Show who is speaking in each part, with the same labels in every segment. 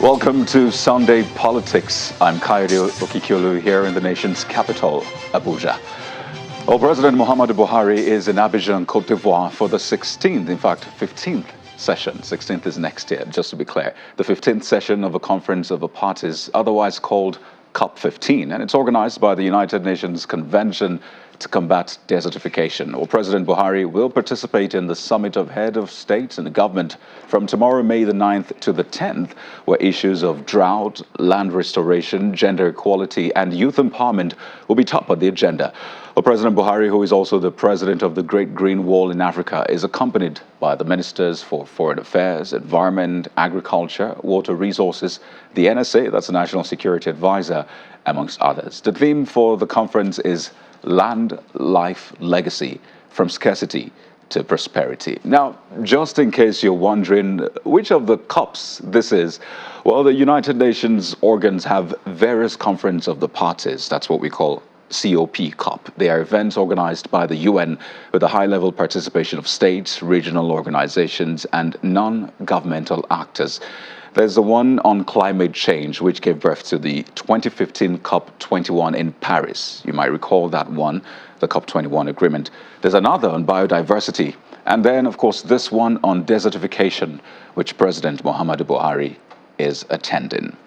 Speaker 1: Welcome to Sunday Politics. I'm Kayode Okikiolu here in the nation's capital, Abuja. Well, President Muhammadu Buhari is in Abidjan, Cote d'Ivoire for the 16th, in fact, 15th session. 16th is next year, just to be clear. The 15th session of a conference of the parties, otherwise called COP15, and it's organized by the United Nations Convention to combat desertification. Well, President Buhari will participate in the summit of head of state and government from tomorrow, May the 9th to the 10th, where issues of drought, land restoration, gender equality, and youth empowerment will be top of the agenda. Well, President Buhari, who is also the president of the Great Green Wall in Africa, is accompanied by the ministers for foreign affairs, environment, agriculture, water resources, the NSA, that's the National Security Advisor, amongst others. The theme for the conference is Land, Life, Legacy, from Scarcity to Prosperity. Now, just in case you're wondering which of the COPs this is, well, the United Nations organs have various conference of the parties. That's what we call COP. They are events organized by the UN with a high-level participation of states, regional organizations, and non-governmental actors. There's the one on climate change, which gave birth to the 2015 COP21 in Paris. You might recall that one, the COP21 agreement. There's another on biodiversity. And then, of course, this one on desertification, which President Muhammadu Buhari is attending.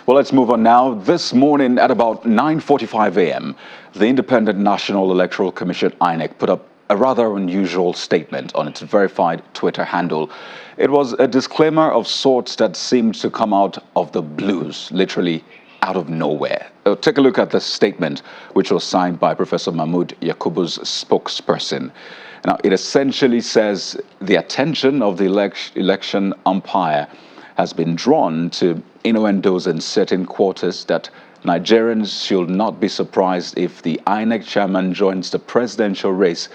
Speaker 1: Well, let's move on now. This morning at about 9:45 a.m., the Independent National Electoral Commission, INEC, put up a rather unusual statement on its verified Twitter handle. It was a disclaimer of sorts that seemed to come out of the blues, literally out of nowhere. Take a look at the statement, which was signed by Professor Mahmoud Yakubu's spokesperson. Now, it essentially says the attention of the election umpire has been drawn to innuendos in certain quarters that Nigerians should not be surprised if the INEC chairman joins the presidential race,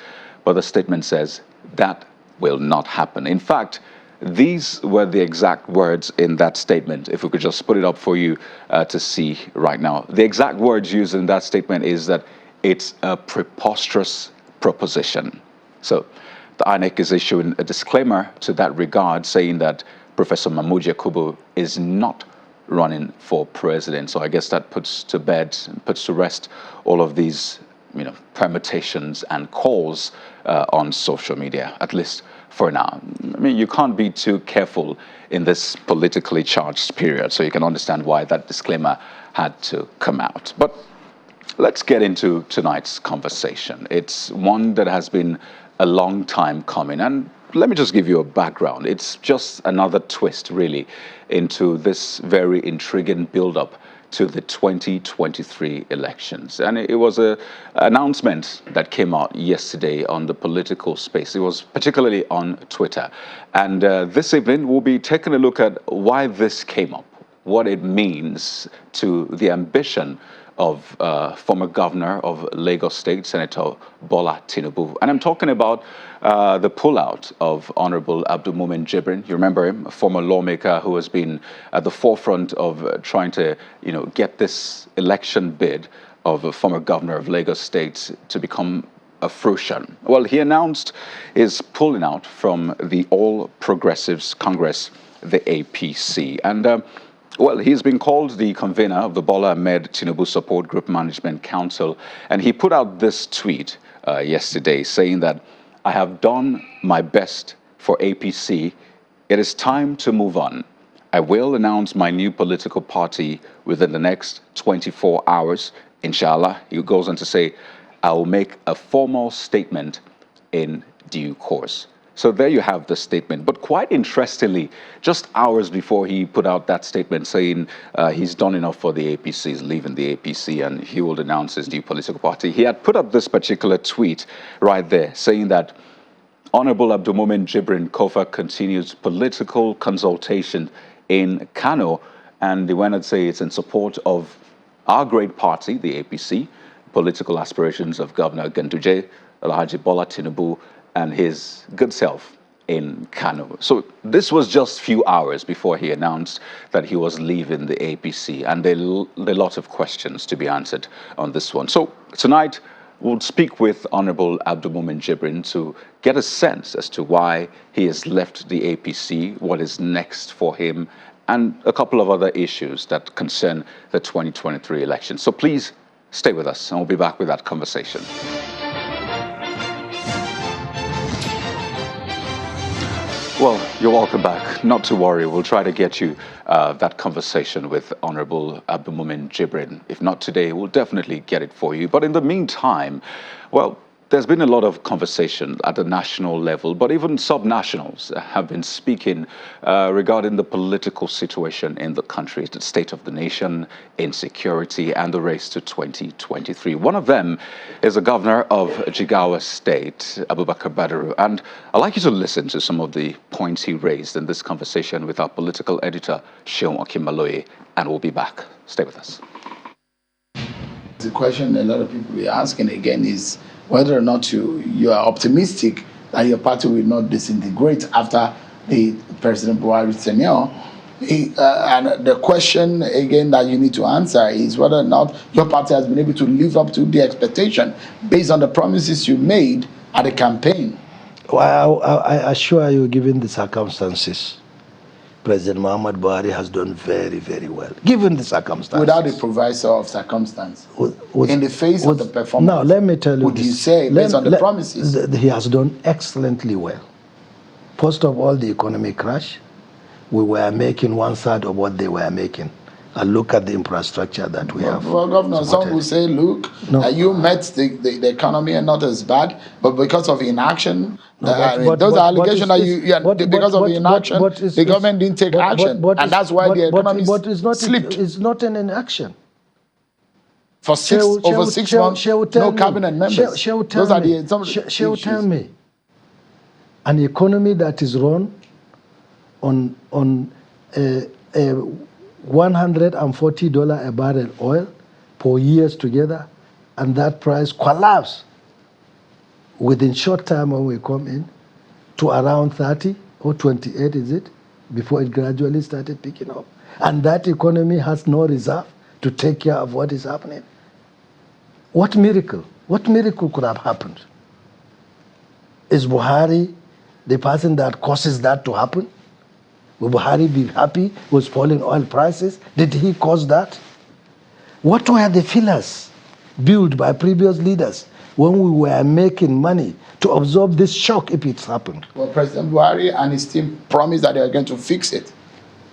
Speaker 1: but the statement says that will not happen. In fact, these were the exact words in that statement. If we could just put it up for you to see right now. The exact words used in that statement is that it's a preposterous proposition. So the INEC is issuing a disclaimer to that regard, saying that Professor Mahmoud Yakubu is not running for president. So I guess that puts to bed, puts to rest all of these, permutations and calls on social media, at least for now. I mean, you can't be too careful in this politically charged period, so you can understand why that disclaimer had to come out. But let's get into tonight's conversation. It's one that has been a long time coming, and let me just give you a background. It's just another twist, really, into this very intriguing build-up to the 2023 elections. And it was an announcement that came out yesterday on the political space. It was particularly on Twitter. And this evening, we'll be taking a look at why this came up, what it means to the ambition of former governor of Lagos State, Senator Bola Tinubu. And I'm talking about the pullout of Honorable Abdulmomen Jibrin. You remember him, a former lawmaker who has been at the forefront of trying to, get this election bid of a former governor of Lagos State to become a fruition. Well, he announced his pulling out from the All Progressives Congress, the APC. And well, he's been called the convener of the Bola Ahmed Tinubu Support Group Management Council, and he put out this tweet yesterday saying that, "I have done my best for APC. It is time to move on. I will announce my new political party within the next 24 hours. Inshallah," he goes on to say, "I will make a formal statement in due course." So there you have the statement. But quite interestingly, just hours before he put out that statement saying he's done enough for the APC, he's leaving the APC, and he will announce his new political party, he had put up this particular tweet right there saying that Honorable Abdulmomen Jibrin Kofa continues political consultation in Kano, and they went on to say it's in support of our great party, the APC, political aspirations of Governor Ganduje, Alhaji Bola Tinubu, and his good self in Kano. So this was just a few hours before he announced that he was leaving the APC, and there are a lot of questions to be answered on this one. So tonight, We'll speak with Honorable Abdulmumin Jibrin to get a sense as to why he has left the APC, what is next for him, and a couple of other issues that concern the 2023 election. So please stay with us, and we'll be back with that conversation. Well, you're welcome back. Not to worry, we'll try to get you that conversation with Honorable Abdulmumin Jibrin. If not today, we'll definitely get it for you. But in the meantime, well, there's been a lot of conversation at the national level, but even sub-nationals have been speaking regarding the political situation in the country, the state of the nation, insecurity, and the race to 2023. One of them is the governor of Jigawa State, Abubakar Badaru. And I'd like you to listen to some of the points he raised in this conversation with our political editor, Seun Okimaloye, and we'll be back. Stay with us.
Speaker 2: The question a lot of people are asking again is whether or not you are optimistic that your party will not disintegrate after the President Buhari's tenure. And the question again that you need to answer is whether or not your party has been able to live up to the expectation based on the promises you made at the campaign.
Speaker 3: Well, I assure you, given the circumstances, President Muhammad Buhari has done very, very well, given the circumstances.
Speaker 2: Without the proviso of circumstance. In the face of the performance.
Speaker 3: Now, let me tell you
Speaker 2: would you say, based on the promises?
Speaker 3: He has done excellently well. First of all, the economic crash. We were making 1/3 of what they were making. And look at the infrastructure that we have.
Speaker 2: Well, Governor, some will say, look, you met the economy and not as bad, but because of inaction, those are allegations that because of inaction, the government didn't take action. And that's why the economy slipped.
Speaker 3: It's not an inaction.
Speaker 2: For over 6 months, no cabinet members.
Speaker 3: She'll tell me, an economy that is run on $140 a barrel oil for years together, and that price collapsed within short time when we come in to around 30 or 28, is it, before it gradually started picking up. And that economy has no reserve to take care of what is happening. What miracle could have happened? Is Buhari the person that causes that to happen? Will Buhari be happy with falling oil prices? Did he cause that? What were the pillars built by previous leaders when we were making money to absorb this shock if it's happened?
Speaker 2: Well, President Buhari and his team promised that they were going to fix it.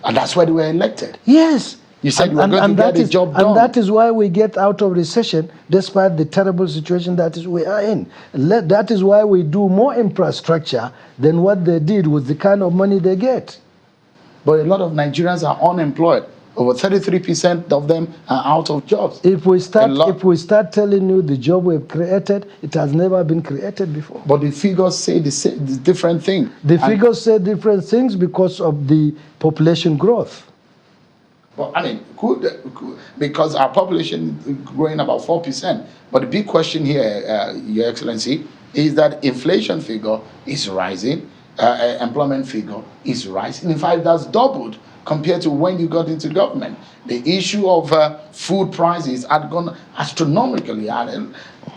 Speaker 2: And that's why they were elected.
Speaker 3: Yes.
Speaker 2: You said you were going to get the job done.
Speaker 3: And that is why we get out of recession despite the terrible situation that we are in. That is why we do more infrastructure than what they did with the kind of money they get.
Speaker 2: But a lot of Nigerians are unemployed. Over 33% of them are out of jobs.
Speaker 3: If we start telling you the job we've created, it has never been created before.
Speaker 2: But the figures say the different thing.
Speaker 3: The figures say different things because of the population growth.
Speaker 2: Well, I mean, because our population is growing about 4%. But the big question here, Your Excellency, is that inflation figure is rising. Employment figure is rising. In fact, that's doubled compared to when you got into government. The issue of food prices had gone astronomically.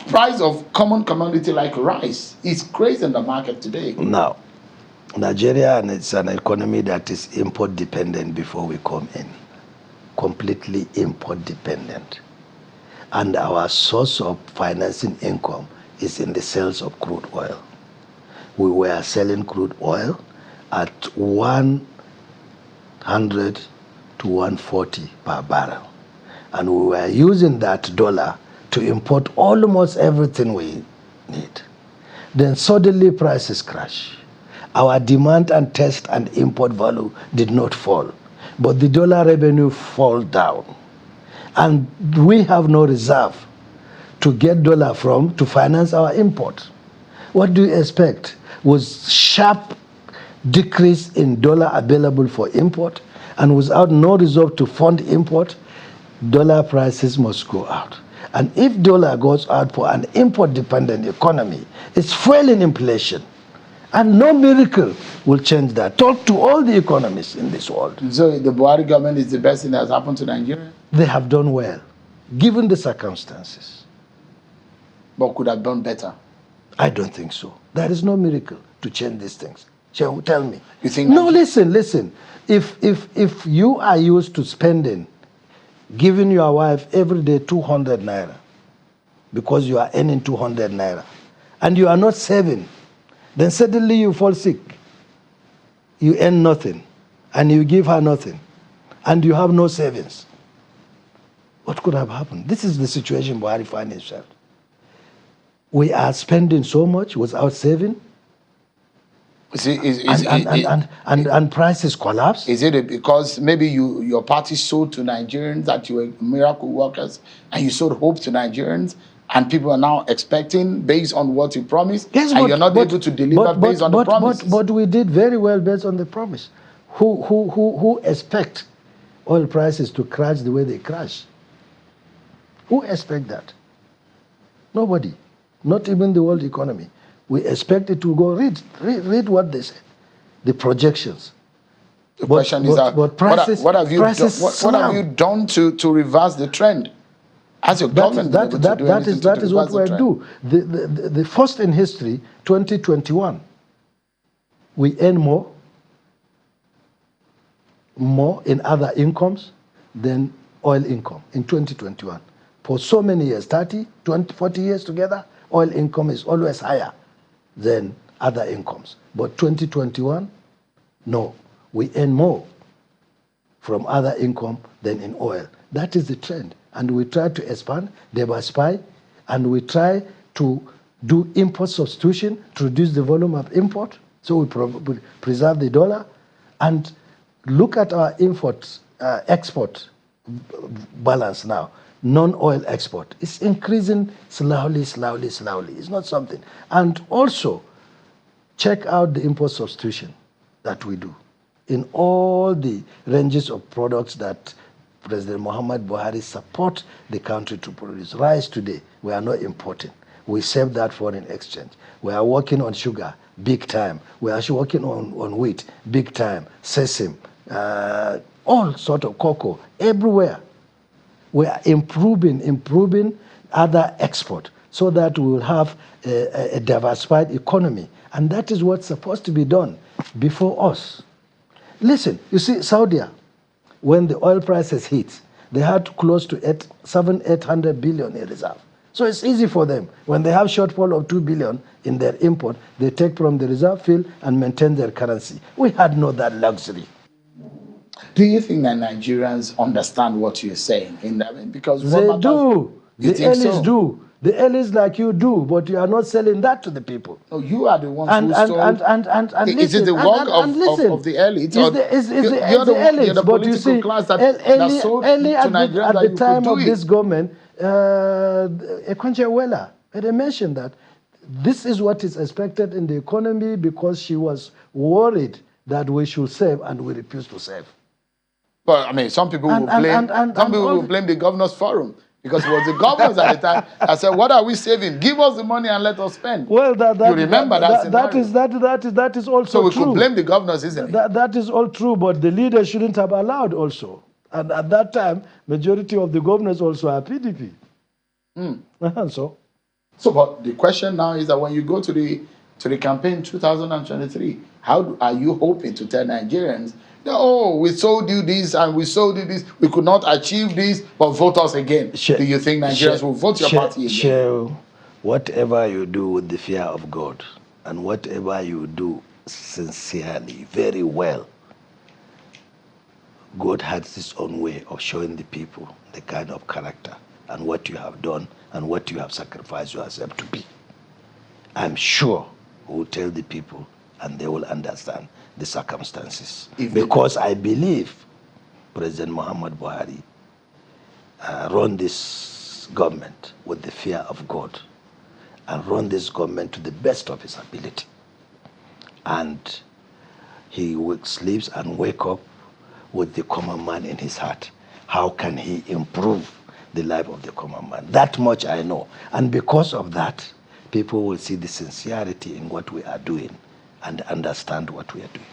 Speaker 2: Price of common commodity like rice is crazy in the market today.
Speaker 3: Now, Nigeria, and it's an economy that is import dependent before we come in. Completely import dependent. And our source of financing income is in the sales of crude oil. We were selling crude oil at 100 to 140 per barrel. And we were using that dollar to import almost everything we need. Then suddenly prices crash. Our demand and test and import value did not fall, but the dollar revenue fall down. And we have no reserve to get dollar from to finance our import. What do you expect? Was sharp decrease in dollar available for import, and without no reserve to fund import, dollar prices must go out. And if dollar goes out for an import-dependent economy, it's fueling inflation. And no miracle will change that. Talk to all the economists in this world.
Speaker 2: So the Buhari government is the best thing that has happened to Nigeria?
Speaker 3: They have done well, given the circumstances.
Speaker 2: but could have done better.
Speaker 3: I don't think so. There is no miracle to change these things. Tell me.
Speaker 2: You think
Speaker 3: No, listen. If you are used to spending, giving your wife every day 200 naira, because you are earning 200 naira, and you are not saving, then suddenly you fall sick. You earn nothing, and you give her nothing, and you have no savings. What could have happened? This is the situation Buhari finds himself. We are spending so much without saving, and prices collapse.
Speaker 2: Is it because maybe your party sold to Nigerians that you were miracle workers, and you sold hope to Nigerians, and people are now expecting based on what you promised,
Speaker 3: yes,
Speaker 2: and you're not able to deliver based on the promises?
Speaker 3: But we did very well based on the promise. Who expect oil prices to crash the way they crash? Who expect that? Nobody. Not even the world economy. We expect it to go. Read what they say, the projections.
Speaker 2: The question is that what have you done to reverse the trend? As your government,
Speaker 3: that is what we do. The first in history, 2021, we earn more in other incomes than oil income in 2021. For so many years, 30, 20, 40 years together, oil income is always higher than other incomes. But 2021, no, we earn more from other income than in oil. That is the trend. And we try to expand, diversify, and we try to do import substitution to reduce the volume of import. So we preserve the dollar. And look at our export balance now. Non-oil export. It's increasing slowly. It's not something. And also, check out the import substitution that we do in all the ranges of products that President Muhammad Buhari support the country to produce. Rice today, we are not importing. We save that foreign exchange. We are working on sugar, big time. We are actually working on wheat, big time. Sesame, all sort of cocoa, everywhere. We are improving other export so that we will have a diversified economy. And that is what's supposed to be done before us. Listen, you see, Saudi, when the oil prices hit, they had close to 800 billion in reserve. So it's easy for them. When they have shortfall of 2 billion in their import, they take from the reserve field and maintain their currency. We had no that luxury.
Speaker 2: Do you think that Nigerians understand what you're saying? Because
Speaker 3: they do. The elites
Speaker 2: so?
Speaker 3: do. The elites like you do, but you are not selling that to the people.
Speaker 2: No, you are the ones who sold. Is it the work of the elites?
Speaker 3: It's the elites, but you see,
Speaker 2: class that sold to Nigerians
Speaker 3: at the time of this government, Ekonje-Iweala, they mentioned that this is what is expected in the economy because she was worried that we should save and we refuse to save.
Speaker 2: Well, I mean, some people will blame the governors' forum because it was the governors at the time that said, "What are we saving? Give us the money and let us spend."
Speaker 3: Well, you
Speaker 2: remember
Speaker 3: that is also
Speaker 2: so we
Speaker 3: true.
Speaker 2: could blame the governors, isn't it?
Speaker 3: That is all true, but the leaders shouldn't have allowed also. And at that time, majority of the governors also are PDP.
Speaker 2: But the question now is that when you go to the campaign 2023, how are you hoping to tell Nigerians, oh, we sold you this and we sold you this, we could not achieve this, but vote us again? Do you think Nigerians will vote your party again?
Speaker 3: Whatever you do with the fear of God and whatever you do sincerely, very well, God has his own way of showing the people the kind of character and what you have done and what you have sacrificed yourself to be. I'm sure we will tell the people and they will understand the circumstances. Because I believe President Muhammad Buhari run this government with the fear of God and run this government to the best of his ability. And he sleeps and wakes up with the common man in his heart. How can he improve the life of the common man? That much I know. And because of that, people will see the sincerity in what we are doing and understand what we are doing.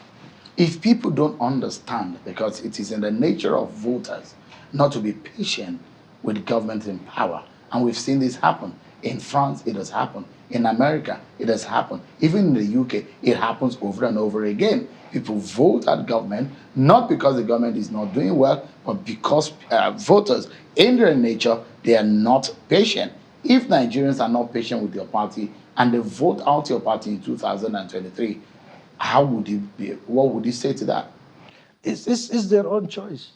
Speaker 2: If people don't understand, because it is in the nature of voters not to be patient with government in power, and we've seen this happen. In France, it has happened. In America, it has happened. Even in the UK, it happens over and over again. People vote at government, not because the government is not doing well, but because voters, in their nature, they are not patient. If Nigerians are not patient with your party and they vote out your party in 2023, how would you be? What would you say to that?
Speaker 3: It's their own choice.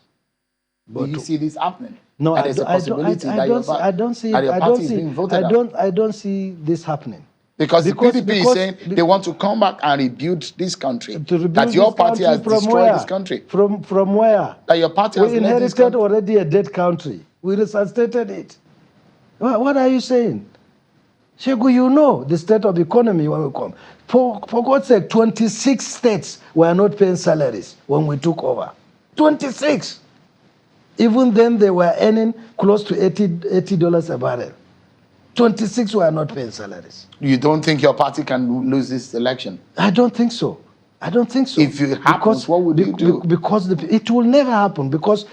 Speaker 2: Do you see this happening?
Speaker 3: No,
Speaker 2: That
Speaker 3: I
Speaker 2: there's a
Speaker 3: don't. I don't.
Speaker 2: possibility
Speaker 3: I
Speaker 2: that your
Speaker 3: don't see. I don't see.
Speaker 2: that your
Speaker 3: I
Speaker 2: party
Speaker 3: don't
Speaker 2: is
Speaker 3: see.
Speaker 2: being voted out.
Speaker 3: I don't see this happening.
Speaker 2: Because the PDP is saying they want to come back and rebuild this country.
Speaker 3: To rebuild
Speaker 2: That your
Speaker 3: this
Speaker 2: party
Speaker 3: country
Speaker 2: has
Speaker 3: from
Speaker 2: destroyed
Speaker 3: where?
Speaker 2: this country.
Speaker 3: From where?
Speaker 2: That your party has
Speaker 3: We
Speaker 2: led this
Speaker 3: inherited
Speaker 2: country.
Speaker 3: already a dead country. We resuscitated it. What are you saying? Shegu, you know the state of economy when we come. For God's sake, 26 states were not paying salaries when we took over. 26. Even then, they were earning close to $80 a barrel. 26 were not paying salaries.
Speaker 2: You don't think your party can lose this election?
Speaker 3: I don't think so. I don't think so.
Speaker 2: If it happens, what would you do?
Speaker 3: Because it will never happen. Because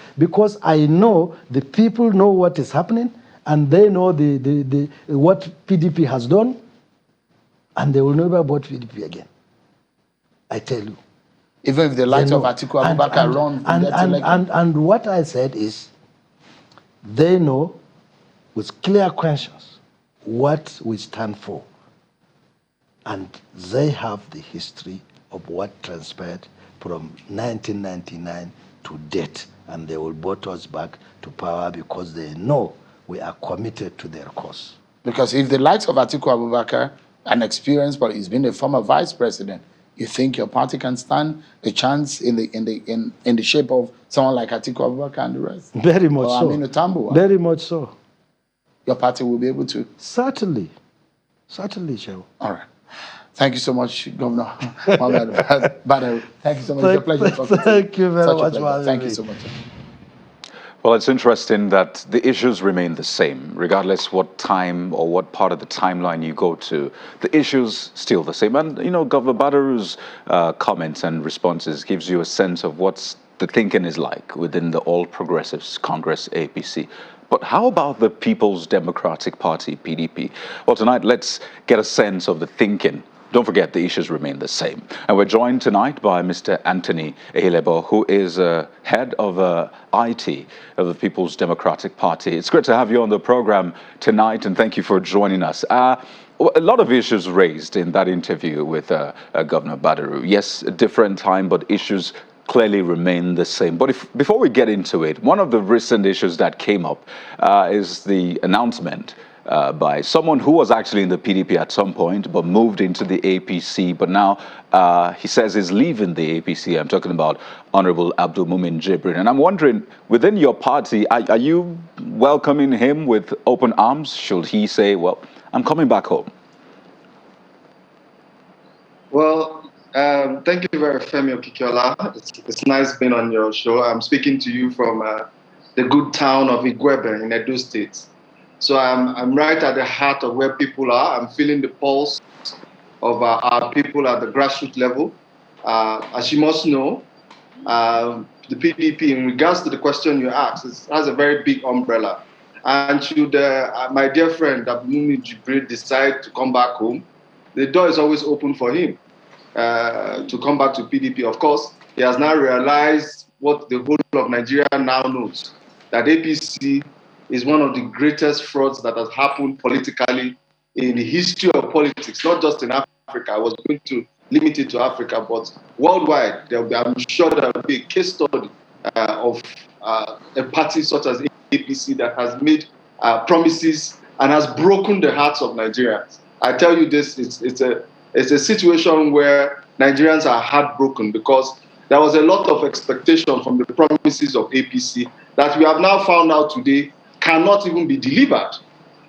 Speaker 3: I know the people know what is happening, and they know the what PDP has done, and they will never vote PDP again. I tell you.
Speaker 2: Even if the likes of Atiku Abubakar run in that election.
Speaker 3: And what I said is, they know with clear conscience what we stand for. And they have the history of what transpired from 1999 to date. And they will vote us back to power because they know we are committed to their cause.
Speaker 2: Because if the likes of Atiku Abubakar, an experienced, but he's been a former vice president, you think your party can stand a chance in the shape of someone like Atiku Abubakar and the rest?
Speaker 3: Very much so.
Speaker 2: Aminu Tambuwal?
Speaker 3: Very much so.
Speaker 2: Your party will be able to?
Speaker 3: Certainly. Certainly, Shehu.
Speaker 2: All right. Thank you so much, Governor Mohammed Badr. Thank you so much. It's a pleasure talking to you.
Speaker 3: Thank you very much.
Speaker 2: Thank you so much.
Speaker 1: Well, it's interesting that the issues remain the same, regardless what time or what part of the timeline you go to. The issues still the same. And, you know, Governor Badru's comments and responses gives you a sense of what's the thinking is like within the All Progressives Congress, APC. But how about the People's Democratic Party, PDP? Well, tonight, let's get a sense of the thinking. Don't forget, the issues remain the same. And we're joined tonight by Mr. Anthony Ehilebo, who is head of IT of the People's Democratic Party. It's great to have you on the program tonight, and thank you for joining us. A lot of issues raised in that interview with Governor Badru. Yes, a different time, but issues clearly remain the same. But before we get into it, one of the recent issues that came up is the announcement by someone who was actually in the PDP at some point, but moved into the APC, but now he says he's leaving the APC. I'm talking about Honorable Abdul Mumin Jibrin. And I'm wondering, within your party, are you welcoming him with open arms? Should he say, well, I'm coming back home?
Speaker 4: Well, thank you very much, Femi Okikiola. It's nice being on your show. I'm speaking to you from the good town of Igwebe in Edo State. So I'm right at the heart of where people are. I'm feeling the pulse of our people at the grassroots level. As you must know, the PDP, in regards to the question you asked, has a very big umbrella. And should my dear friend Abdul Jibril decide to come back home, the door is always open for him to come back to PDP. Of course, he has now realized what the whole of Nigeria now knows, that APC is one of the greatest frauds that has happened politically in the history of politics, not just in Africa. I was going to limit it to Africa, but worldwide, I'm sure there will be a case study of a party such as APC that has made promises and has broken the hearts of Nigerians. I tell you this, it's a situation where Nigerians are heartbroken because there was a lot of expectation from the promises of APC that we have now found out today cannot even be delivered.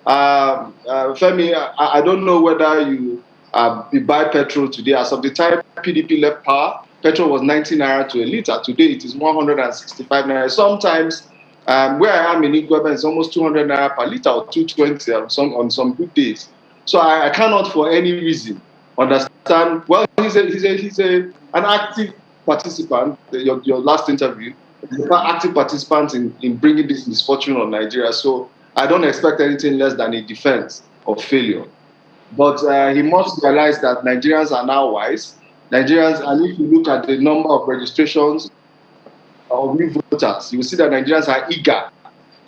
Speaker 4: Femi, I don't know whether you buy petrol today. As of the time PDP left power, petrol was 90 naira to a liter. Today it is 165 naira. Sometimes where I am in Igwebe, it's almost 200 naira per liter or 220 on some good days. So I cannot for any reason understand. Well, he's an active participant. Your last interview, an active participant in bringing this misfortune on Nigeria. So I don't expect anything less than a defense. of failure. But he must realize that Nigerians are now wise. Nigerians, and if you look at the number of registrations of new voters, you will see that Nigerians are eager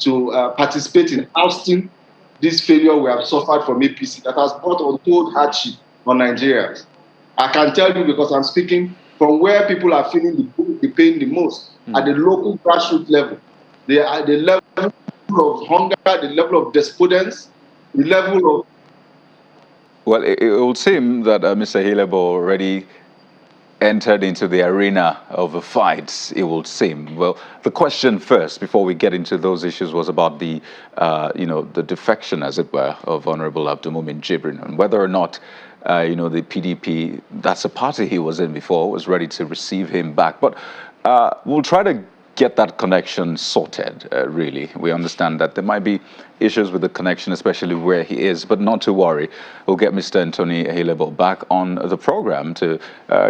Speaker 4: to participate in ousting this failure we have suffered from APC that has brought untold hardship on Nigerians. I can tell you because I'm speaking from where people are feeling the pain the most at the local grassroots level. The level of hunger, the level of despondence, the level of.
Speaker 1: Well, it would seem that Mr. Hilebo already entered into the arena of the fights, it would seem. Well, the question first, before we get into those issues, was about the, the defection, as it were, of Honorable Abdulmumin Jibrin, and whether or not, the PDP, that's a party he was in before, was ready to receive him back. But we'll try to get that connection sorted, really. We understand that there might be issues with the connection, especially where he is, but not to worry. We'll get Mr. Anthony Hilebo back on the program to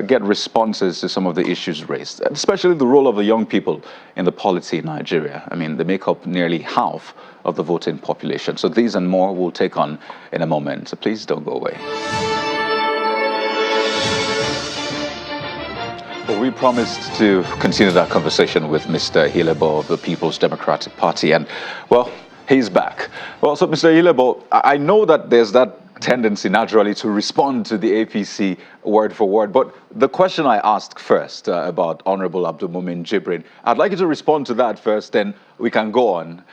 Speaker 1: get responses to some of the issues raised, especially the role of the young people in the polity in Nigeria. I mean, they make up nearly half of the voting population. So these and more we'll take on in a moment. So please don't go away. Well, we promised to continue that conversation with Mr. Hilebo of the People's Democratic Party, and, well, he's back. Well, so, Mr. Hilebo, I know that there's that tendency naturally to respond to the APC word for word, but the question I asked first about Honorable Abdulmumin Jibrin, I'd like you to respond to that first, then we can go on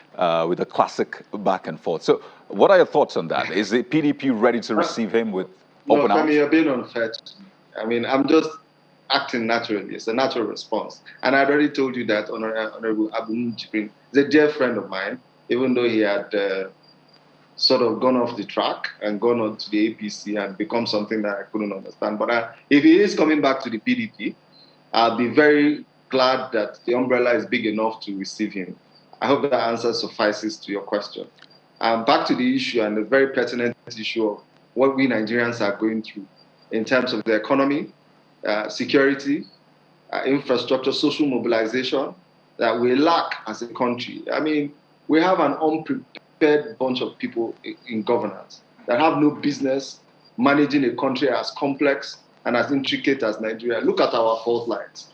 Speaker 1: with a classic back and forth. So, what are your thoughts on that? Is the PDP ready to receive him with open arms?
Speaker 4: No, you're being unfair to me. I mean, I'm just acting naturally. It's a natural response. And I already told you that Honorable Abdulmumin Jibrin is a dear friend of mine, even though he had sort of gone off the track and gone on to the APC and become something that I couldn't understand. But if he is coming back to the PDP, I'll be very glad that the umbrella is big enough to receive him. I hope that answer suffices to your question. Back to the issue, and the very pertinent issue of what we Nigerians are going through in terms of the economy, security, infrastructure, social mobilization that we lack as a country. I mean, we have an unprepared bunch of people in governance that have no business managing a country as complex and as intricate as Nigeria. Look at our fault lines.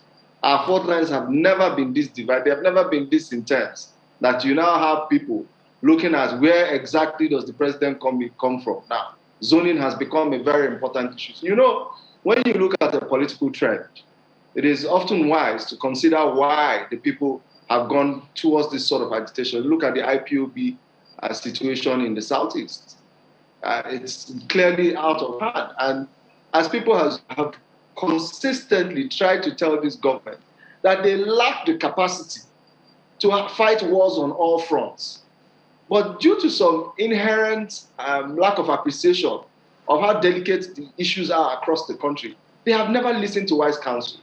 Speaker 4: Our fault lines have never been this divided, they have never been this intense, that you now have people looking at where exactly does the president come from. Now, zoning has become a very important issue. You know, when you look at the political trend, it is often wise to consider why the people have gone towards this sort of agitation. Look at the IPOB situation in the Southeast. It's clearly out of hand. And as people have consistently tried to tell this government that they lack the capacity to fight wars on all fronts. But due to some inherent lack of appreciation of how delicate the issues are across the country, they have never listened to wise counsel.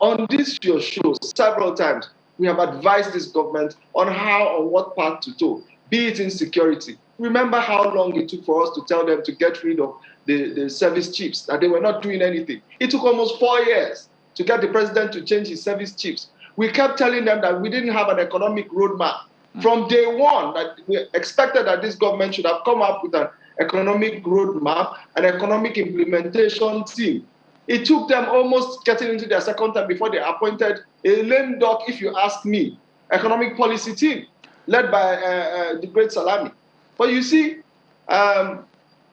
Speaker 4: On this your show, several times, we have advised this government on how or what path to toe, be it in security. Remember how long it took for us to tell them to get rid of the service chiefs, that they were not doing anything. It took almost 4 years to get the president to change his service chiefs. We kept telling them that we didn't have an economic roadmap. From day one, that we expected that this government should have come up with an economic roadmap, an economic implementation team. It took them almost getting into their second term before they appointed a lame duck, if you ask me, economic policy team led by the great Salami. But you see,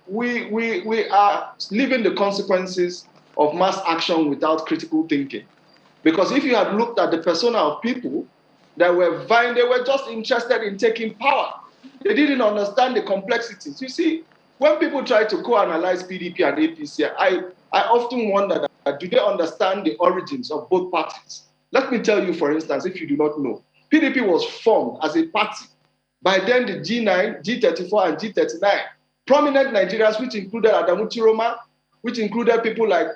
Speaker 4: we are living the consequences of mass action without critical thinking. Because if you had looked at the persona of people that were vying, they were just interested in taking power. They didn't understand the complexities. You see, when people try to co-analyze PDP and APC, I often wonder that, do they understand the origins of both parties? Let me tell you, for instance, if you do not know, PDP was formed as a party. By then, the G9, G34, and G39, prominent Nigerians, which included Adamu Chiroma, which included people like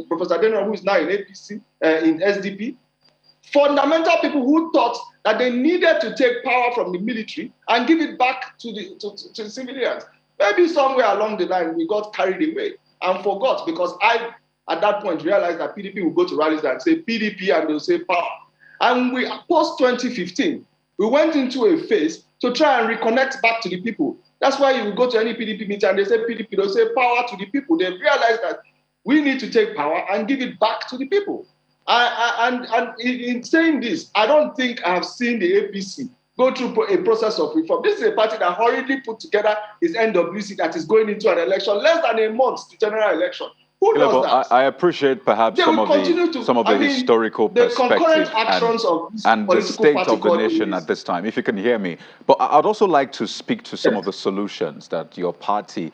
Speaker 4: Professor Denro, who is now in APC, in SDP, fundamental people who thought that they needed to take power from the military and give it back to the civilians. Maybe somewhere along the line, we got carried away and forgot, because I, at that point, realized that PDP will go to rallies and say PDP, and they'll say power. And post 2015, we went into a phase to try and reconnect back to the people That's why you go to any PDP meeting and they say PDP, they'll say power to the people. They realize that we need to take power and give it back to the people. And in saying this, I don't think I have seen the APC go through a process of reform. This is a party that hurriedly put together its NWC that is going into an election less than a month to general election. Who does that?
Speaker 1: I appreciate perhaps some of the historical perspective and the state of the nation at this time, if you can hear me. But I'd also like to speak to some of the solutions that your party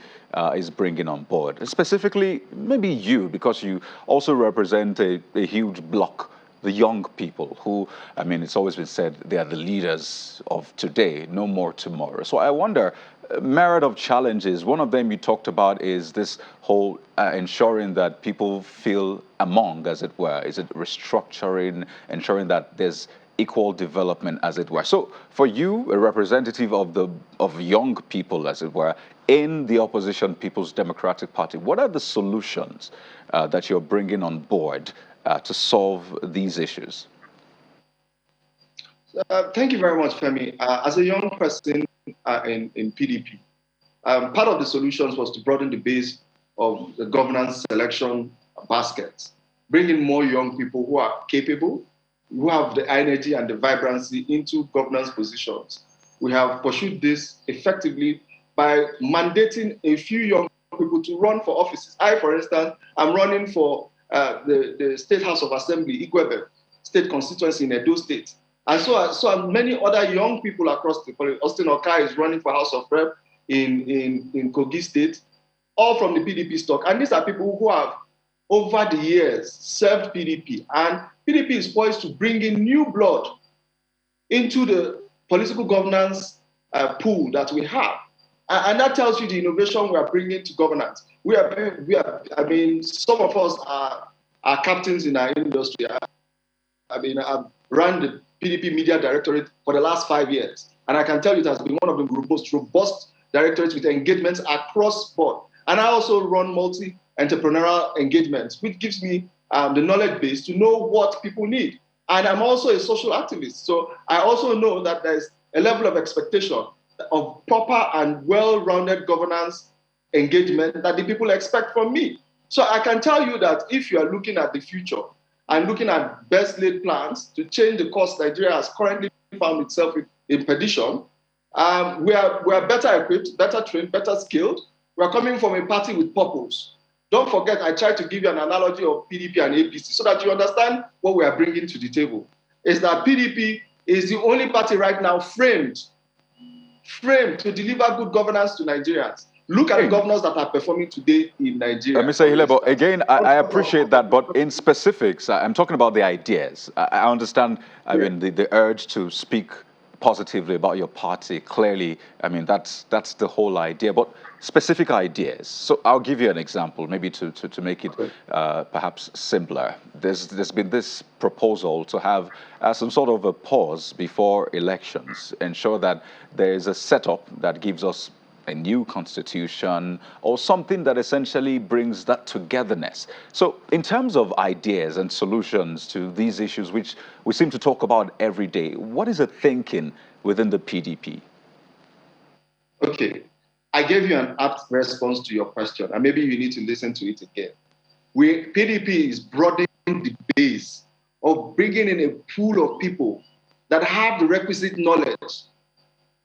Speaker 1: is bringing on board, specifically maybe you, because you also represent a huge bloc, the young people who, I mean, it's always been said they are the leaders of today, no more tomorrow. So I wonder, merit of challenges, one of them you talked about is this whole ensuring that people feel among, as it were. Is it restructuring, ensuring that there's equal development, as it were? So for you, a representative of young people, as it were, in the opposition People's Democratic Party, what are the solutions that you're bringing on board to solve these issues?
Speaker 4: Thank you very much, Femi. As a young person in PDP, part of the solutions was to broaden the base of the governance selection basket, bring in more young people who are capable, who have the energy and the vibrancy into governance positions. We have pursued this effectively by mandating a few young people to run for offices. I, for instance, am running for the State House of Assembly, Igwebe State Constituency in Edo State. And so many other young people across the country. Austin Okai is running for House of Rep in Kogi State, all from the PDP stock. And these are people who have, over the years, served PDP. And PDP is poised to bring in new blood into the political governance pool that we have. And that tells you the innovation we are bringing to governance. I mean, some of us are captains in our industry. I've run the PDP Media Directorate for the last 5 years. And I can tell you it has been one of the most robust directorates with engagements across board. And I also run multi-entrepreneurial engagements, which gives me the knowledge base to know what people need. And I'm also a social activist. So I also know that there's a level of expectation of proper and well-rounded governance engagement that the people expect from me. So I can tell you that if you are looking at the future and looking at best laid plans to change the course Nigeria has currently found itself in perdition, we are better equipped, better trained, better skilled. We are coming from a party with purpose. Don't forget, I tried to give you an analogy of PDP and APC so that you understand what we are bringing to the table. Is that PDP is the only party right now framed to deliver good governance to Nigerians. Look at the governors that are performing today in Nigeria.
Speaker 1: Mr. Hilebo, again, I appreciate that, but in specifics, I'm talking about the ideas. I understand, I mean, the urge to speak positively about your party. Clearly, I mean, that's the whole idea, but specific ideas. So I'll give you an example, maybe to make it perhaps simpler. There's been this proposal to have some sort of a pause before elections, ensure that there is a setup that gives us a new constitution or something that essentially brings that togetherness. So in terms of ideas and solutions to these issues, which we seem to talk about every day, what is the thinking within the PDP?
Speaker 4: Okay, I gave you an apt response to your question, and maybe you need to listen to it again. PDP is broadening the base of bringing in a pool of people that have the requisite knowledge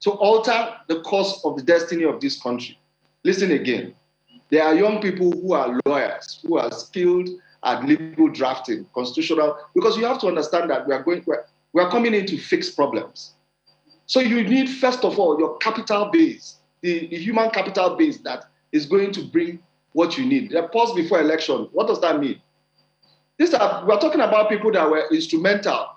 Speaker 4: to alter the course of the destiny of this country. Listen again. There are young people who are lawyers, who are skilled at legal drafting, constitutional, because you have to understand that we are coming in to fix problems. So you need, first of all, your capital base, the human capital base that is going to bring what you need. The pause before election, what does that mean? We're talking about people that were instrumental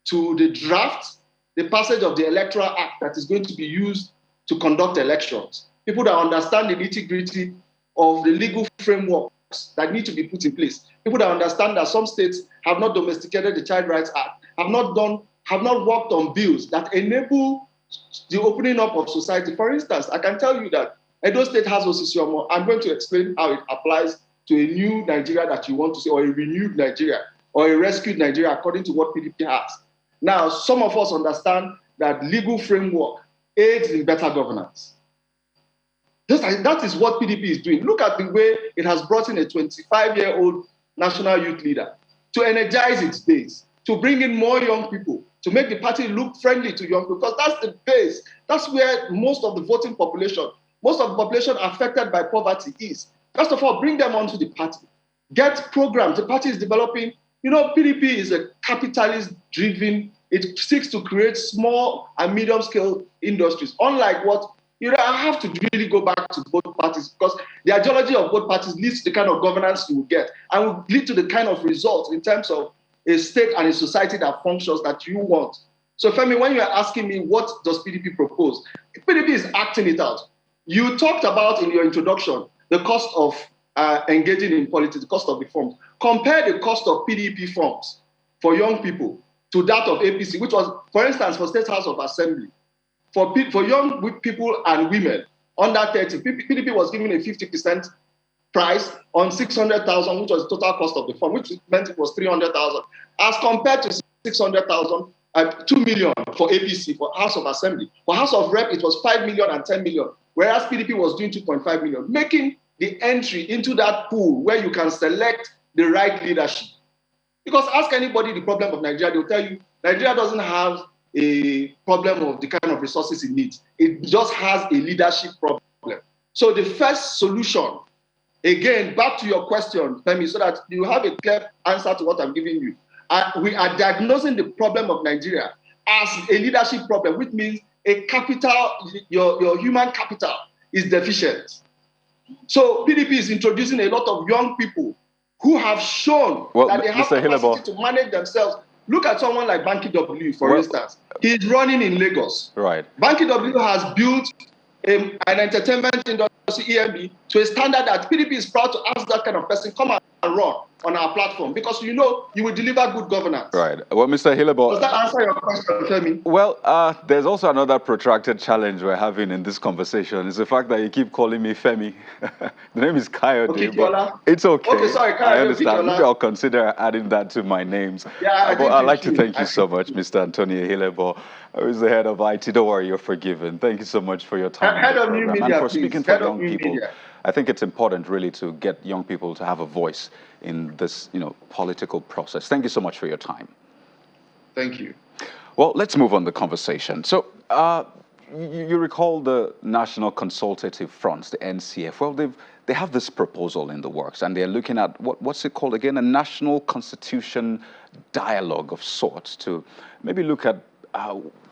Speaker 4: to the draft, the passage of the Electoral Act that is going to be used to conduct elections. People that understand the nitty-gritty of the legal frameworks that need to be put in place. People that understand that some states have not domesticated the Child Rights Act, have not worked on bills that enable the opening up of society. For instance, I can tell you that Edo State has Osisi. I'm going to explain how it applies to a new Nigeria that you want to see, or a renewed Nigeria, or a rescued Nigeria, according to what PDP has. Now, some of us understand that legal framework aids in better governance. That is what PDP is doing. Look at the way it has brought in a 25-year-old national youth leader to energize its base, to bring in more young people, to make the party look friendly to young people, because that's the base. That's where most of the voting population, most of the population affected by poverty is. First of all, bring them onto the party. Get programs. The party is developing. You know, PDP is a capitalist-driven. It seeks to create small and medium-scale industries, unlike what I have to really go back to both parties, because the ideology of both parties leads to the kind of governance you will get and will lead to the kind of results in terms of a state and a society that functions that you want. So, Femi, when you are asking me what does PDP propose, PDP is acting it out. You talked about in your introduction the cost of engaging in politics, the cost of the forms. Compare the cost of PDP forms for young people to that of APC, which was, for instance, for State House of Assembly. For young people and women under 30, PDP was given a 50% price on 600,000, which was the total cost of the form, which meant it was 300,000, as compared to 600,000, 2 million for APC, for House of Assembly. For House of Rep, it was 5 million and 10 million, whereas PDP was doing 2.5 million, making the entry into that pool where you can select the right leadership. Because ask anybody the problem of Nigeria, they'll tell you Nigeria doesn't have a problem of the kind of resources it needs. It just has a leadership problem. So the first solution, again, back to your question, Femi, so that you have a clear answer to what I'm giving you. We are diagnosing the problem of Nigeria as a leadership problem, which means a capital, your human capital is deficient. So PDP is introducing a lot of young people who have shown that they have capacity to manage themselves. Look at someone like Banky W, for instance. He's running in Lagos.
Speaker 1: Right.
Speaker 4: Banky W has built an entertainment industry, EMB, to a standard that PDP is proud to ask that kind of person, come and run on our platform, because you will deliver good governance.
Speaker 1: Right. Well, Mr. Hillebo,
Speaker 4: does that answer your question, Femi?
Speaker 1: Well, there's also another protracted challenge we're having in this conversation. It's the fact that you keep calling me Femi. The name is Coyote, but it's okay.
Speaker 4: Okay, sorry, Coyote,
Speaker 1: I understand. Maybe I'll consider adding that to my names.
Speaker 4: Yeah,
Speaker 1: but I'd like to thank you so much, Mr. Antonio Hillebo, who is the head of IT. Don't worry, you're forgiven. Thank you so much for your time.
Speaker 4: Head of new media,
Speaker 1: and for
Speaker 4: please.
Speaker 1: speaking for young people. Media. I think it's important, really, to get young people to have a voice in this, political process. Thank you so much for your time.
Speaker 4: Thank you.
Speaker 1: Well, let's move on the conversation. So, you recall the National Consultative Fronts, the NCF. Well, they have this proposal in the works, and they're looking at what's it called again? A national constitution dialogue of sorts to maybe look at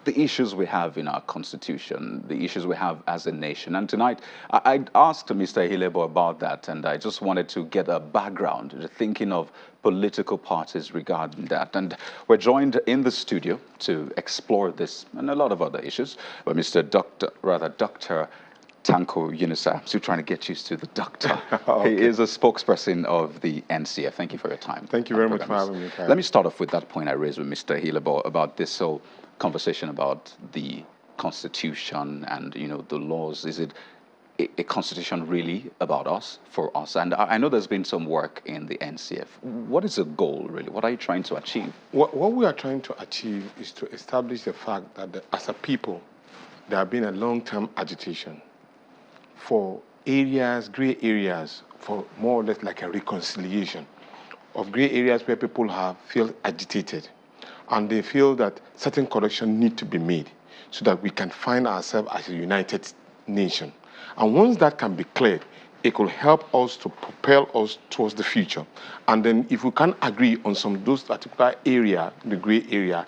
Speaker 1: the issues we have in our constitution, the issues we have as a nation. And tonight, I asked Mr. Hillebo about that, and I just wanted to get a background, the thinking of political parties regarding that. And we're joined in the studio to explore this and a lot of other issues by Dr. Tanko Yunusa. I'm still trying to get used to the doctor. Okay. He is a spokesperson of the NCF. Thank you for your time.
Speaker 5: Thank you very much for having me, Karen.
Speaker 1: Let me start off with that point I raised with Mr. Hillebo about this whole conversation about the Constitution and, the laws. Is it a Constitution really about us, for us? And I know there's been some work in the NCF. What is the goal, really? What are you trying to achieve?
Speaker 5: What we are trying to achieve is to establish the fact that as a people, there have been a long-term agitation for gray areas, for more or less like a reconciliation of gray areas where people feel agitated, and they feel that certain corrections need to be made so that we can find ourselves as a united nation. And once that can be cleared, it will help us to propel us towards the future. And then if we can agree on some of those particular area, the gray area,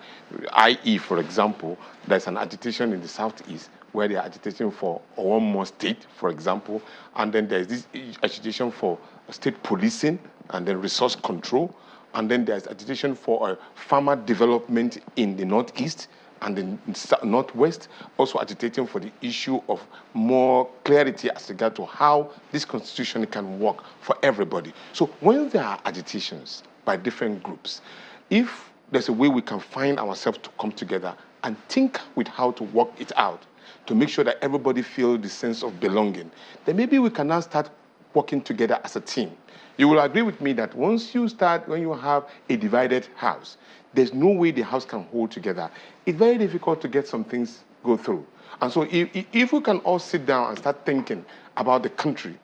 Speaker 5: i.e., for example, there's an agitation in the southeast where they are agitating for one more state, for example, and then there's this agitation for state policing and then resource control, and then there's agitation for farmer development in the northeast and the northwest, also agitating for the issue of more clarity as regard to how this constitution can work for everybody. So when there are agitations by different groups, if there's a way we can find ourselves to come together and think with how to work it out, to make sure that everybody feels the sense of belonging, then maybe we can now start working together as a team. You will agree with me that when you have a divided house, there's no way the house can hold together. It's very difficult to get some things go through. And so if we can all sit down and start thinking about the country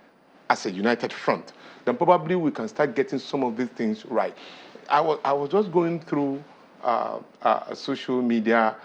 Speaker 5: as a united front, then probably we can start getting some of these things right. I was just going through a social media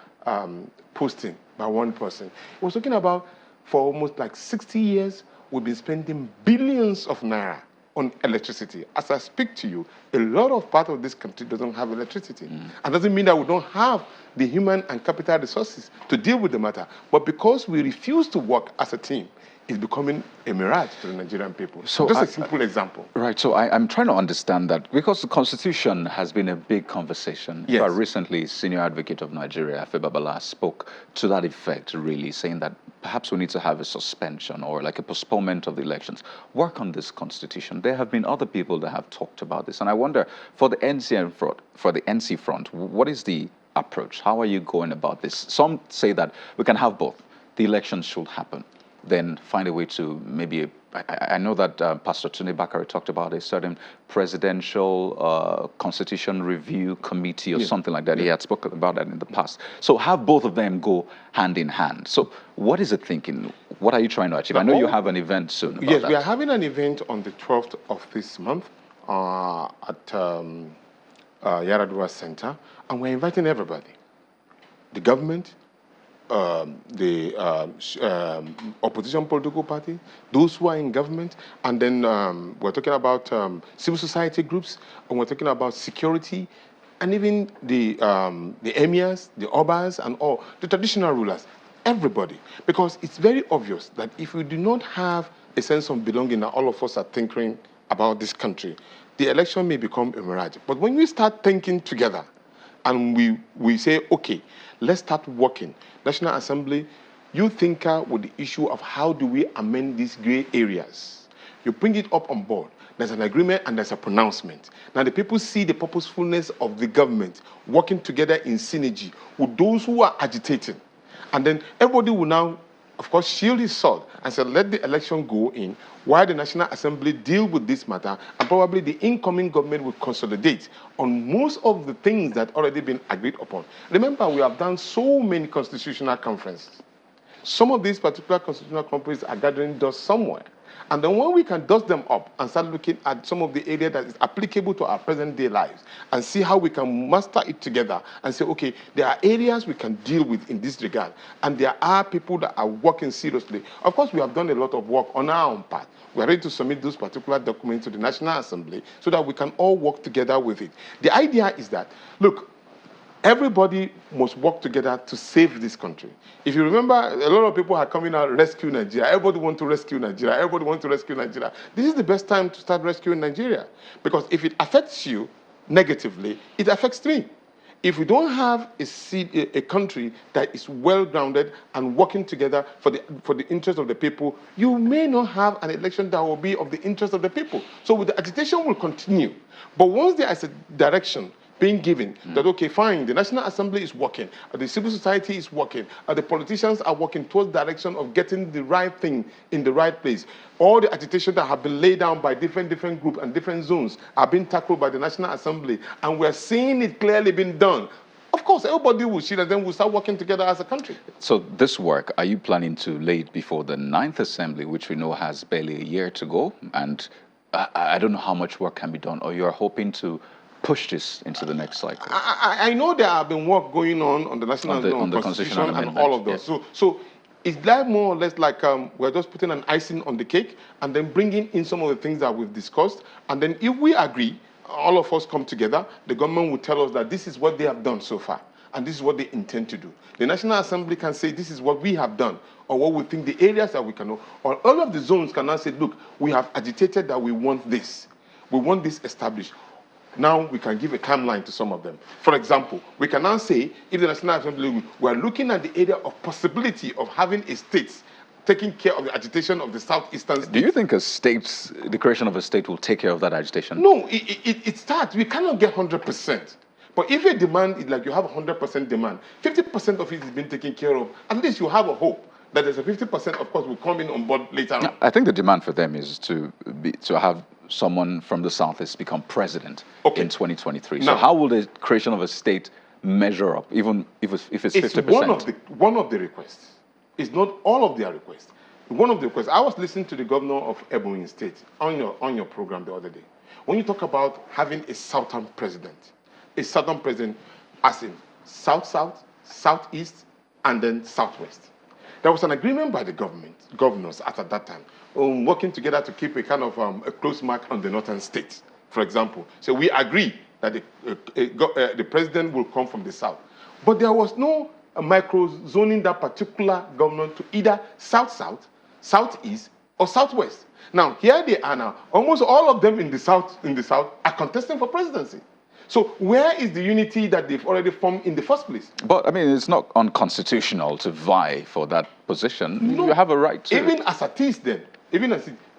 Speaker 5: posting by one person. He was talking about for almost like 60 years, we've been spending billions of naira on electricity. As I speak to you, a lot of part of this country doesn't have electricity. And doesn't mean that we don't have the human and capital resources to deal with the matter. But because we refuse to work as a team, it's becoming a mirage to the Nigerian people. So just a simple example.
Speaker 1: Right, so I'm trying to understand that because the Constitution has been a big conversation.
Speaker 5: Yes.
Speaker 1: But recently, Senior Advocate of Nigeria, Afe Babala, spoke to that effect, really, saying that perhaps we need to have a suspension or like a postponement of the elections. Work on this Constitution. There have been other people that have talked about this. And I wonder, for the NC front, what is the approach? How are you going about this? Some say that we can have both. The elections should happen. Then find a way to maybe, I know that Pastor Tunde Bakare talked about a certain presidential constitution review committee or something like that. He had spoken about that in the past. So have both of them go hand in hand. So what is it thinking? What are you trying to achieve? I know you have an event soon about
Speaker 5: Yes,
Speaker 1: that.
Speaker 5: we are having an event on the 12th of this month at Yaradua Center, and we're inviting everybody. The government, the opposition political party, those who are in government, and then we're talking about civil society groups, and we're talking about security, and even the emirs, the obas, and all the traditional rulers, everybody. Because it's very obvious that if we do not have a sense of belonging, that all of us are thinking about this country, the election may become a mirage. But when we start thinking together, and we say, okay, let's start working. National Assembly, you tinker with the issue of how do we amend these gray areas. You bring it up on board. There's an agreement and there's a pronouncement. Now the people see the purposefulness of the government working together in synergy with those who are agitating. And then everybody will now, of course, shield his sword and say, let the election go in while the National Assembly deal with this matter, and probably the incoming government will consolidate on most of the things that already been agreed upon. Remember, we have done so many constitutional conferences. Some of these particular constitutional conferences are gathering dust somewhere. And then when we can dust them up and start looking at some of the area that is applicable to our present day lives and see how we can master it together and say, okay, there are areas we can deal with in this regard. And there are people that are working seriously. Of course, we have done a lot of work on our own part. We are ready to submit those particular documents to the National Assembly so that we can all work together with it. The idea is that, look, everybody must work together to save this country. If you remember, a lot of people are coming out rescue Nigeria. Everybody wants to rescue Nigeria. Everybody wants to rescue Nigeria. This is the best time to start rescuing Nigeria. Because if it affects you negatively, it affects me. If we don't have a country that is well-grounded and working together for the interest of the people, you may not have an election that will be of the interest of the people. So the agitation will continue. But once there is a direction being given that, okay, fine, the National Assembly is working, the civil society is working, the politicians are working towards the direction of getting the right thing in the right place. All the agitation that have been laid down by different groups and different zones are being tackled by the National Assembly, and we're seeing it clearly being done. Of course, everybody will see that, then we'll start working together as a country.
Speaker 1: So this work, are you planning to lay it before the 9th Assembly, which we know has barely a year to go? And I don't know how much work can be done, or you're hoping to push this into the next cycle?
Speaker 5: I know there have been work going on the National Constitution and all of those. Yes. So it's like more or less like we're just putting an icing on the cake and then bringing in some of the things that we've discussed. And then if we agree, all of us come together, the government will tell us that this is what they have done so far and this is what they intend to do. The National Assembly can say this is what we have done or what we think the areas that we can know. Or all of the zones can now say, look, we have agitated that we want this. We want this established. Now we can give a timeline to some of them. For example, we can now say, if the National Assembly, we are looking at the area of possibility of having a state taking care of the agitation of the southeastern states.
Speaker 1: Do you think the creation of a state will take care of that agitation?
Speaker 5: No, it starts. We cannot get 100%. But if a demand is like you have 100% demand, 50% of it is being taken care of, at least you have a hope that there's a 50%, of course, will come in on board later on.
Speaker 1: I think the demand for them is to have someone from the Southeast become president in 2023. So how will the creation of a state measure up, even if it's 50%?
Speaker 5: It's one of the requests. It's not all of their requests. One of the requests, I was listening to the governor of Ebonyi State on your program the other day. When you talk about having a southern president as in south-south, southeast, and then southwest. There was an agreement by the governors at that time, working together to keep a kind of a close mark on the northern states, for example. So we agree that the president will come from the south. But there was no micro-zoning that particular governor to either south-south, southeast, or southwest. Now, here they are now. Almost all of them in the south are contesting for presidency. So where is the unity that they've already formed in the first place?
Speaker 1: But, I mean, it's not unconstitutional to vie for that position.
Speaker 5: No,
Speaker 1: you have a right to.
Speaker 5: Even as it is then,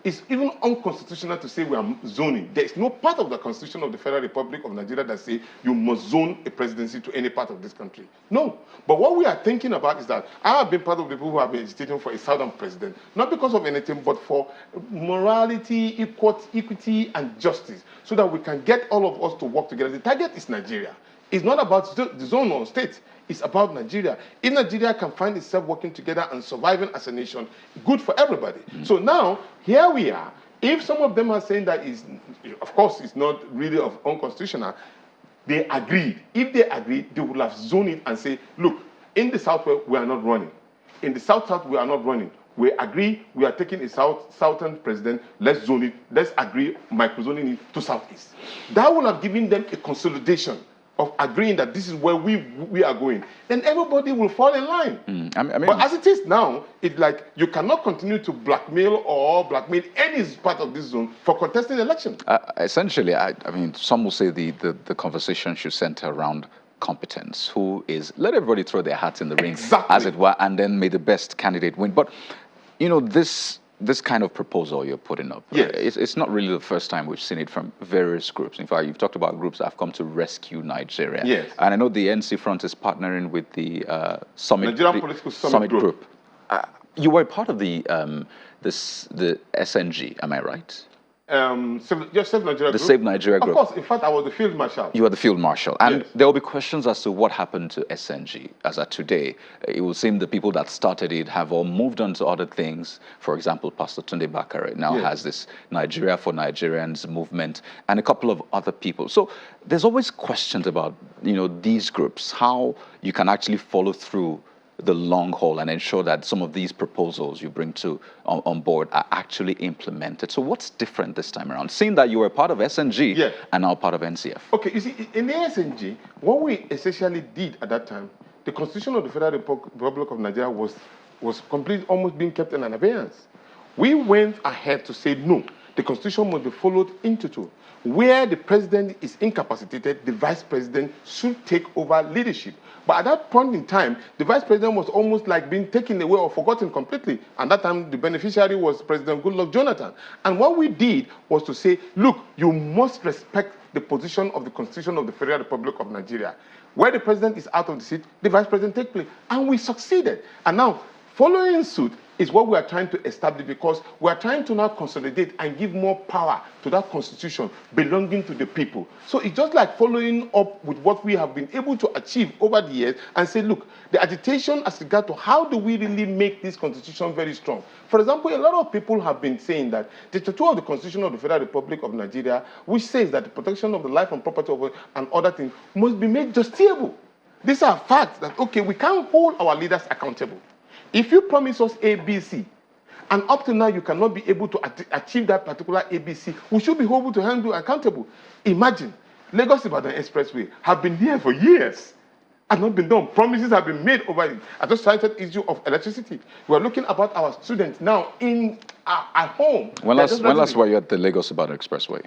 Speaker 5: it's even unconstitutional to say we are zoning. There is no part of the Constitution of the Federal Republic of Nigeria that say you must zone a presidency to any part of this country. No. But what we are thinking about is that I have been part of the people who have been agitating for a southern president, not because of anything, but for morality, equity, and justice, so that we can get all of us to work together. The target is Nigeria. It's not about the zone or state. It's about Nigeria. If Nigeria can find itself working together and surviving as a nation, good for everybody. So now, here we are. If some of them are saying that of course, it's not really unconstitutional, they agreed. If they agreed, they would have zoned it and say, look, in the southwest, we are not running. In the south-south, we are not running. We agree, we are taking a southern president, let's zone it, let's agree micro-zoning it to southeast. That would have given them a consolidation of agreeing that this is where we are going, then everybody will fall in line. But as it is now, it's like you cannot continue to blackmail any part of this zone for contesting elections.
Speaker 1: Essentially, I mean, some will say the conversation should center around competence. Let everybody throw their hats in the ring, as it were, and then may the best candidate win. But, you know, this kind of proposal you're putting up,
Speaker 5: yes.
Speaker 1: It's not really the first time we've seen it from various groups. In fact, you've talked about groups that have come to rescue Nigeria.
Speaker 5: Yes.
Speaker 1: And I know the NC Front is partnering with the
Speaker 5: Nigerian Political Summit Group.
Speaker 1: You were part of the SNG, am I right?
Speaker 5: Save Nigeria Group?
Speaker 1: The Save Nigeria Group.
Speaker 5: Of course, in fact, I was the field marshal.
Speaker 1: You were the field marshal. And
Speaker 5: yes.
Speaker 1: there will be questions as to what happened to SNG as at today. It will seem the people that started it have all moved on to other things. For example, Pastor Tunde Bakare now
Speaker 5: yes.
Speaker 1: has this Nigeria for Nigerians movement and a couple of other people. So there's always questions about, you know, these groups, how you can actually follow through the long haul and ensure that some of these proposals you bring on board are actually implemented. So what's different this time around? Seeing that you were part of SNG and now part of NCF.
Speaker 5: Okay, you see, in the SNG, what we essentially did at that time, the Constitution of the Federal Republic of Nigeria was completely almost being kept in an abeyance. We went ahead to say, no, the Constitution must be followed into two. Where the president is incapacitated, the vice president should take over leadership. But at that point in time, the vice president was almost like being taken away or forgotten completely. And that time, the beneficiary was President Goodluck Jonathan. And what we did was to say, look, you must respect the position of the Constitution of the Federal Republic of Nigeria. Where the president is out of the seat, the vice president takes place. And we succeeded. And now, following suit is what we are trying to establish, because we are trying to now consolidate and give more power to that constitution belonging to the people. So it's just like following up with what we have been able to achieve over the years and say, look, the agitation as regard to how do we really make this constitution very strong. For example, a lot of people have been saying that the Chapter 2 of the Constitution of the Federal Republic of Nigeria, which says that the protection of the life and property of and other things must be made justiciable. These are facts that, okay, we can't hold our leaders accountable. If you promise us ABC, and up to now you cannot be able to achieve that particular ABC, we should be able to hold you accountable. Imagine, Lagos-Ibadan Expressway have been here for years and not been done. Promises have been made over it. I just cited the issue of electricity. We are looking about our students now at home.
Speaker 1: When last were you at the Lagos-Ibadan Expressway?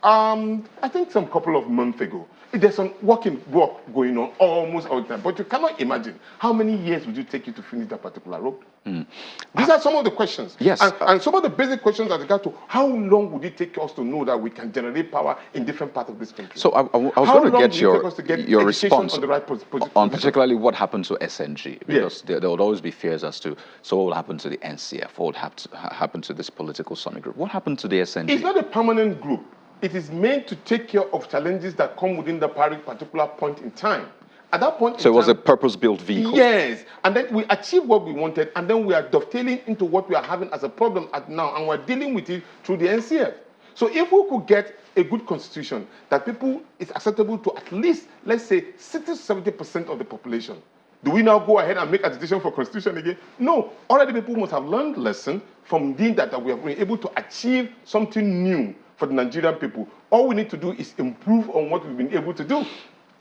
Speaker 5: I think some couple of months ago. There's some work going on almost all the time. But you cannot imagine how many years would you take you to finish that particular road? These are some of the questions.
Speaker 1: Yes.
Speaker 5: And some of the basic questions are regard to how long would it take us to know that we can generate power in different parts of this country?
Speaker 1: So I was going to get your response
Speaker 5: on the right
Speaker 1: on particularly what happened to SNG, because there would always be fears as to, so what will happen to the NCF, what would have to happen to this political summit group? What happened to the SNG?
Speaker 5: It's not a permanent group. It is meant to take care of challenges that come within the particular point in time. At that point,
Speaker 1: So it was a purpose-built vehicle.
Speaker 5: Yes, and then we achieved what we wanted, and then we are dovetailing into what we are having as a problem at now, and we're dealing with it through the NCF. So if we could get a good constitution that people is acceptable to at least, let's say, 60-70% of the population, do we now go ahead and make agitation for constitution again? No. Already people must have learned lesson from doing that we have been able to achieve something new for the Nigerian people. All we need to do is improve on what we've been able to do.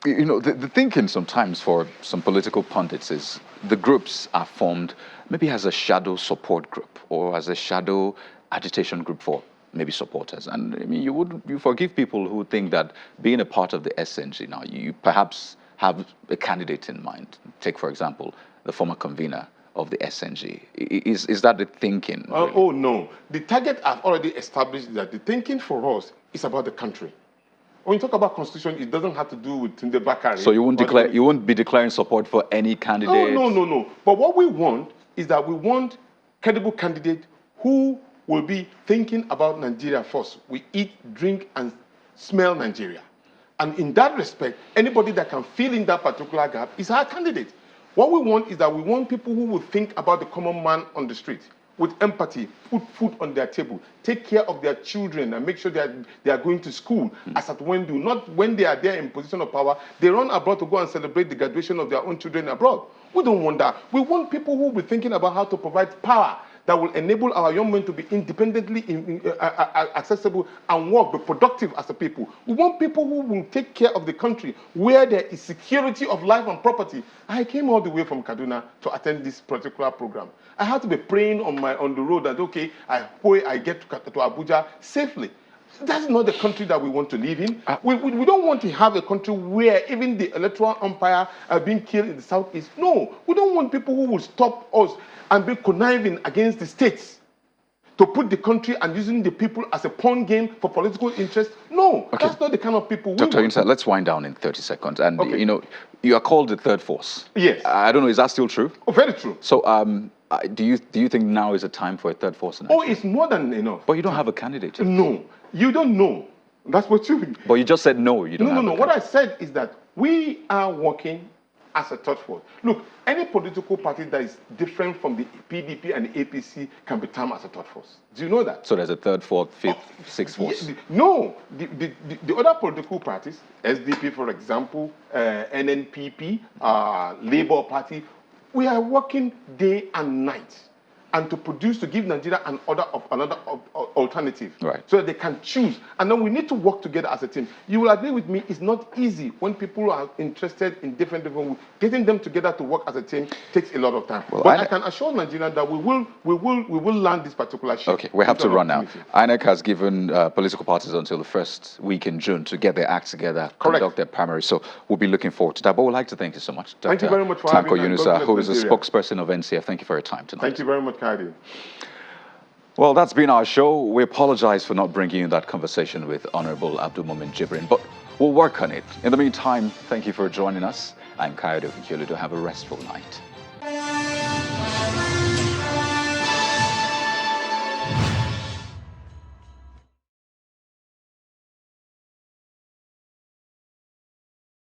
Speaker 1: You know, the thinking sometimes for some political pundits is the groups are formed maybe as a shadow support group or as a shadow agitation group for maybe supporters. And I mean, you forgive people who think that being a part of the SNG now, you perhaps have a candidate in mind. Take, for example, the former convener of the SNG. Is that the thinking? Really?
Speaker 5: Oh, no. The target I've already established that the thinking for us is about the country. When you talk about constitution, it doesn't have to do with Tunde Bakari.
Speaker 1: So you won't be declaring support for any candidate?
Speaker 5: No. But what we want is that we want credible candidate who will be thinking about Nigeria first. We eat, drink, and smell Nigeria. And in that respect, anybody that can fill in that particular gap is our candidate. What we want is that we want people who will think about the common man on the street with empathy, put food on their table, take care of their children and make sure that they are going to school as at when do, not when they are there in position of power, they run abroad to go and celebrate the graduation of their own children abroad. We don't want that. We want people who will be thinking about how to provide power that will enable our young men to be independently accessible and work, be productive as a people. We want people who will take care of the country where there is security of life and property. I came all the way from Kaduna to attend this particular program. I had to be praying on the road that, okay, I hope I get to Abuja safely. That's not the country that we want to live in. We don't want to have a country where even the electoral umpire are being killed in the southeast. No, we don't want people who will stop us and be conniving against the states to put the country and using the people as a pawn game for political interest. No, okay. That's not the kind of people we want.
Speaker 1: Dr. Insa, let's wind down in 30 seconds. And,
Speaker 5: okay.
Speaker 1: You know, you are called the third force.
Speaker 5: Yes.
Speaker 1: I don't know, is that still true?
Speaker 5: Oh, very true.
Speaker 1: So, do you think now is a time for a third force in Nigeria?
Speaker 5: Oh, it's more than enough.
Speaker 1: But you don't have a candidate yet.
Speaker 5: No, you don't know. That's what you mean.
Speaker 1: But you just said no, you don't have a candidate.
Speaker 5: What I said is that we are working as a third force. Look, any political party that is different from the PDP and the APC can be termed as a third force. Do you know that?
Speaker 1: So there's a third, fourth, fifth, sixth force?
Speaker 5: No. The other political parties, SDP, for example, NNPP, Labour Party, we are working day and night and to give Nigeria another alternative,
Speaker 1: right,
Speaker 5: so that they can choose. And then we need to work together as a team. You will agree with me, it's not easy when people are interested in different ways. Getting them together to work as a team takes a lot of time. Well, but I can assure Nigerians that we will land this particular shift.
Speaker 1: Okay, we have to run now. INEC has given political parties until the first week in June to get their act together, conduct their primary. So we'll be looking forward to that. But we'd like to thank you so much, Dr.
Speaker 5: Thank you very much for having me.
Speaker 1: Yunusa, who is the spokesperson of NCF. Thank you for your time tonight.
Speaker 5: Thank you very much, Kadi.
Speaker 1: Well, that's been our show. We apologize for not bringing you that conversation with Honorable Abdul Momin Jibrin, but we'll work on it. In the meantime, thank you for joining us. I'm Kayode Okinyolu. Have a restful night.